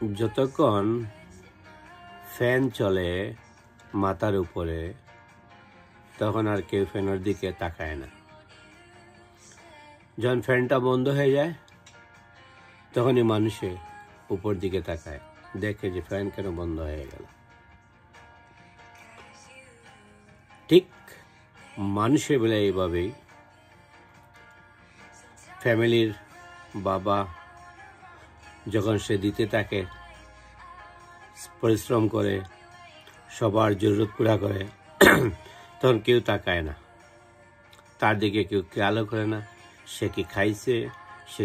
যতক্ষণ ফ্যান চলে মাথার উপরে তখন আর কেউ ফ্যানের দিকে তাকায় না। যখন ফ্যানটা বন্ধ হয়ে যায় তখনই মানুষে উপর দিকে তাকায়, দেখে যে ফ্যান কেন বন্ধ হয়ে গেল। ঠিক মানুষের বেলা এইভাবেই ফ্যামিলির বাবা যখন সে দিতে থাকে, পরিশ্রম করে, সবার জরুরত পুরা করে, তখন কেউ তাকায় না, তার দিকে কেউ খেয়ালও করে না। সে কি খাইছে, সে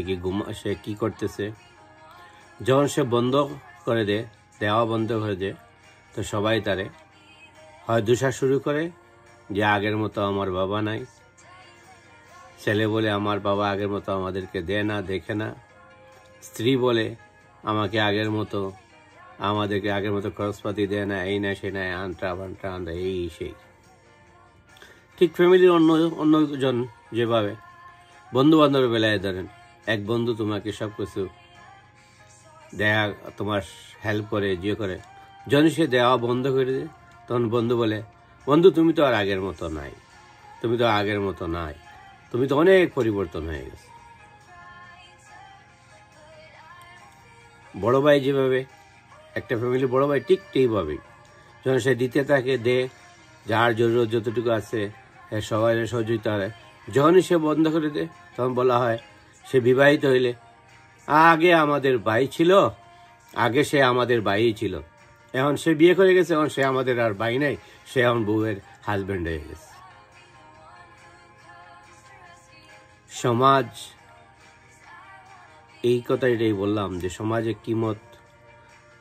কি করতেছে। যখন সে বন্ধ করে দেওয়া বন্ধ করে দেয়, তো সবাই তারে হয় দোষা শুরু করে যে আগের মতো আমার বাবা নাই। ছেলে বলে আমার বাবা আগের মতো আমাদেরকে দেয় না, দেখে না। স্ত্রী বলে আমাদেরকে আগের মতো খরচপাতি দেয় না, এই না সে নাই, আনটা এই সেই। ঠিক ফ্যামিলির অন্যজন যেভাবে বন্ধু বান্ধবের বেলায় ধরেন, এক বন্ধু তোমাকে সব কিছু দেয়া, তোমার হেল্প করে, যে করে, যখন সে দেওয়া বন্ধ করে দেয় তখন বন্ধু বলে, বন্ধু তুমি তো আর আগের মতো নাই, তুমি তো অনেক পরিবর্তন হয়ে গেছে। বড় ভাই যেভাবে, একটা ফ্যামিলি বড় ভাই ঠিক এইভাবেই যখন সে দিতে থাকে, যার জরুরত যতটুকু আছে সবাই সহযোগিতা হয়। যখনই সে বন্ধ করে দেয় তখন বলা হয় সে বিবাহিত হইলে আগে আমাদের ভাই ছিল, আগে সে আমাদের ভাই ছিল, এখন সে বিয়ে করে গেছে, এখন সে আমাদের আর ভাই নাই, সে এখন বউয়ের হাজবেন্ড হয়ে গেছে। সমাজ, এই কথাটাই বললাম যে সমাজে কিমত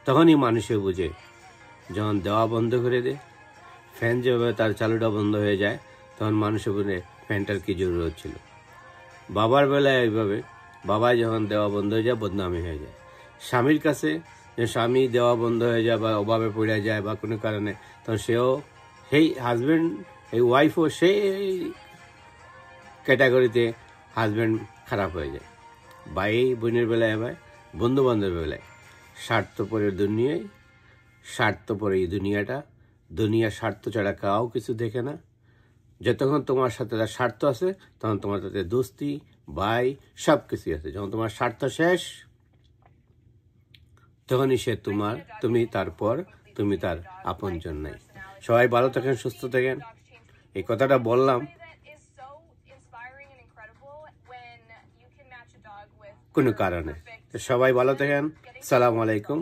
তখনই মানুষে বুঝে যখন দেওয়া বন্ধ করে দেয়। ফ্যান যেভাবে তার চালুটা বন্ধ হয়ে যায় তখন মানুষে বুঝে ফ্যানটার কি জরুরত ছিল। বাবার বেলায় এইভাবে, বাবা যখন দেওয়া বন্ধ হয়ে যায় বদনামি হয়ে যায়। স্বামীর কাছে যে স্বামী দেওয়া বন্ধ হয়ে যায় বা অভাবে পড়ে যায় বা কোনো কারণে, তখন সেও সেই হাজব্যান্ড, এই ওয়াইফও সেই ক্যাটাগরিতে হাজব্যান্ড খারাপ হয়ে যায়। ভাই বোনের বেলায় হয়, বন্ধু বান্ধবের বেলায় স্বার্থপরের দুনিয়ায়, স্বার্থপর এই দুনিয়াটা, দুনিয়ার স্বার্থ ছাড়া কাউ কিছু দেখে না। যতক্ষণ তোমার সাথে তার স্বার্থ আছে তখন তোমার সাথে দোস্তি, ভাই সব কিছুই আছে। যখন তোমার স্বার্থ শেষ তখনই সে তুমি তার আপনজন নাই। সবাই ভালো থাকেন, সুস্থ থাকেন। এই কথাটা বললাম কোনো কারণে। সবাই ভালো থাকেন। আসসালামু আলাইকুম।